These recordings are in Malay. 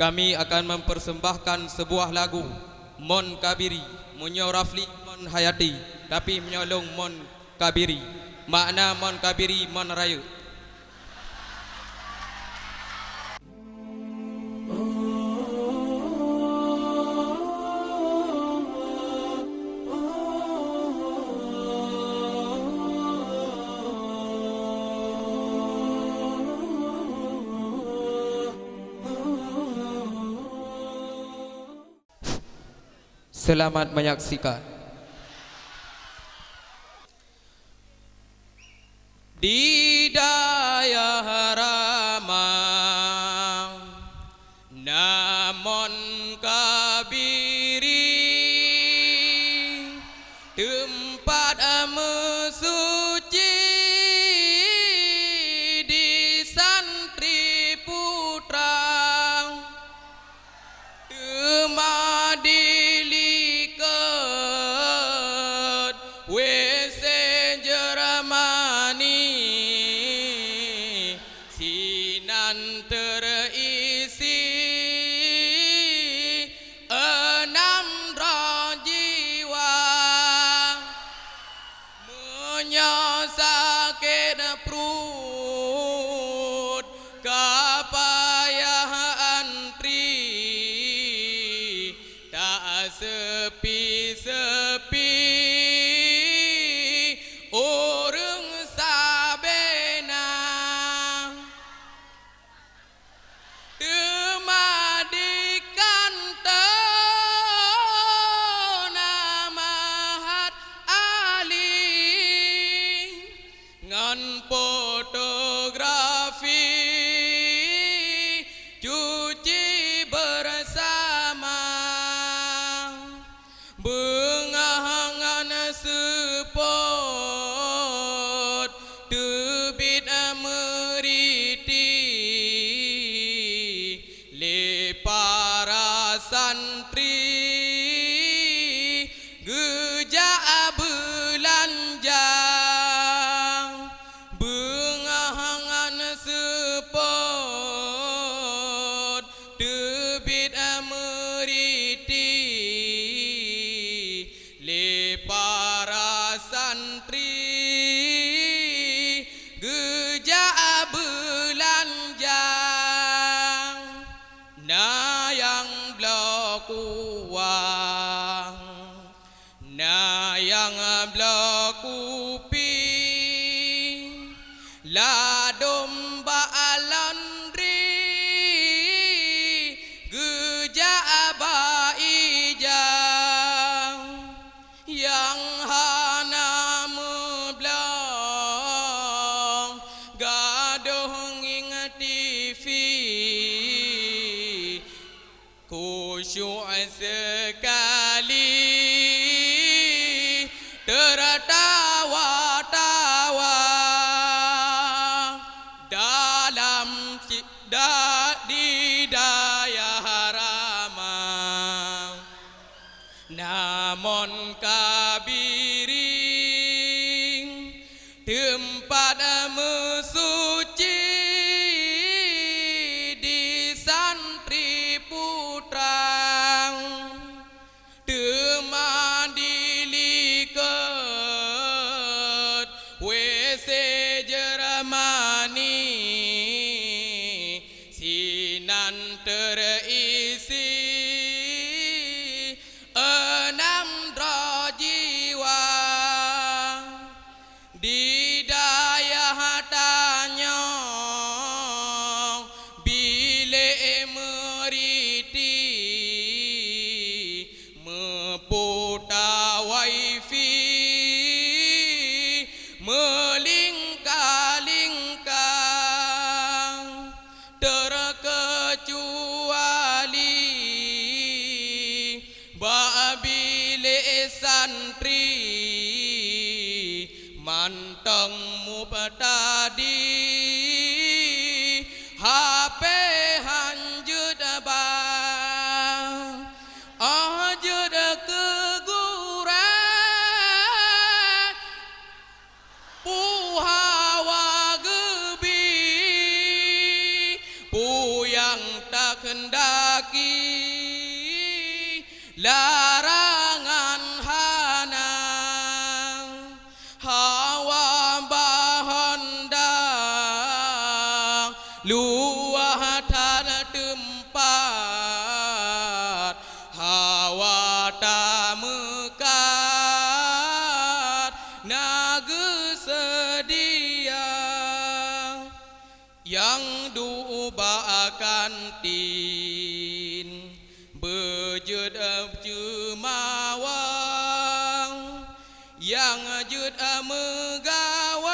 Kami akan mempersembahkan sebuah lagu Mon Kabiri, Munyo Rafli Mon Hayati, tapi menyolong Mon Kabiri. Makna Mon Kabiri Mon Raya. Selamat menyaksikan. Di daya ramang Namon Kabiri, tempat mesuci di santri putra, terisi 600 jiwa, menyakit perut kapayah antri, tak sepi-sepi orang sabena. Fotografi cuci bersama, bengahangan sepot tebit meriti, le para santri gejak belanja, sepot tebit meriti, le para santri gejak belanja. Na yang blok uang, na yang blok kuping, la domba laundry gejak baijang, yang hana meblong gaduh nging TV, khusyuk sekali tertawa-tawa di daya ramang. Namon Kabiri, tempat mesuci di santri putra, temadi liket WC Jermani, sinan terisi 600 jiwa, di daya tanyong bilik meriti, meputa wifi melingkar-lingkar, terkecuali bilik santri manteng mubtadi, HP hanjut bang, ajud keguran, puhawa gebi, puyang hendak hendaki larangan hana hawa bahandang luah tanah tempat hawa tak mekat naga sedia yang dubakan tin berjud cemawang yang jud megawar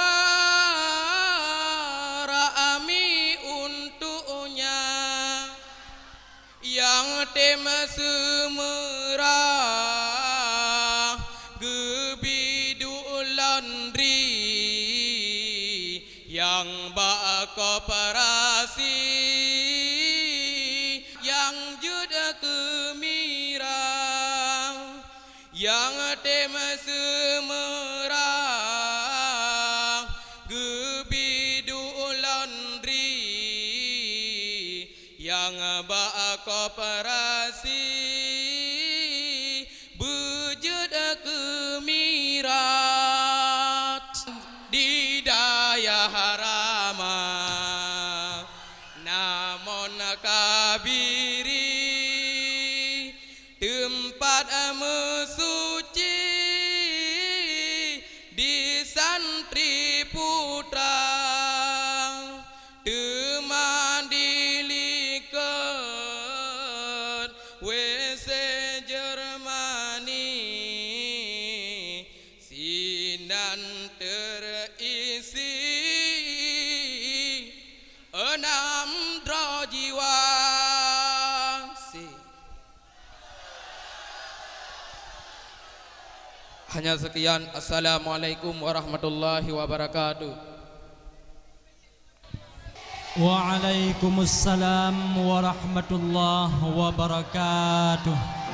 ami untuknya yang tem semerah gebidu laundry yang koperasi yang juda kemirang yang tem semerah gebidu laundry yang koperasi berjuda kemirat di daya harama namun kabiri tempat mesuci di santri putra teman dilikat WC Jermani sinan terisi 6 jiwa. Hanya sekian. Assalamualaikum warahmatullahi wabarakatuh. Waalaikumsalam warahmatullahi wabarakatuh.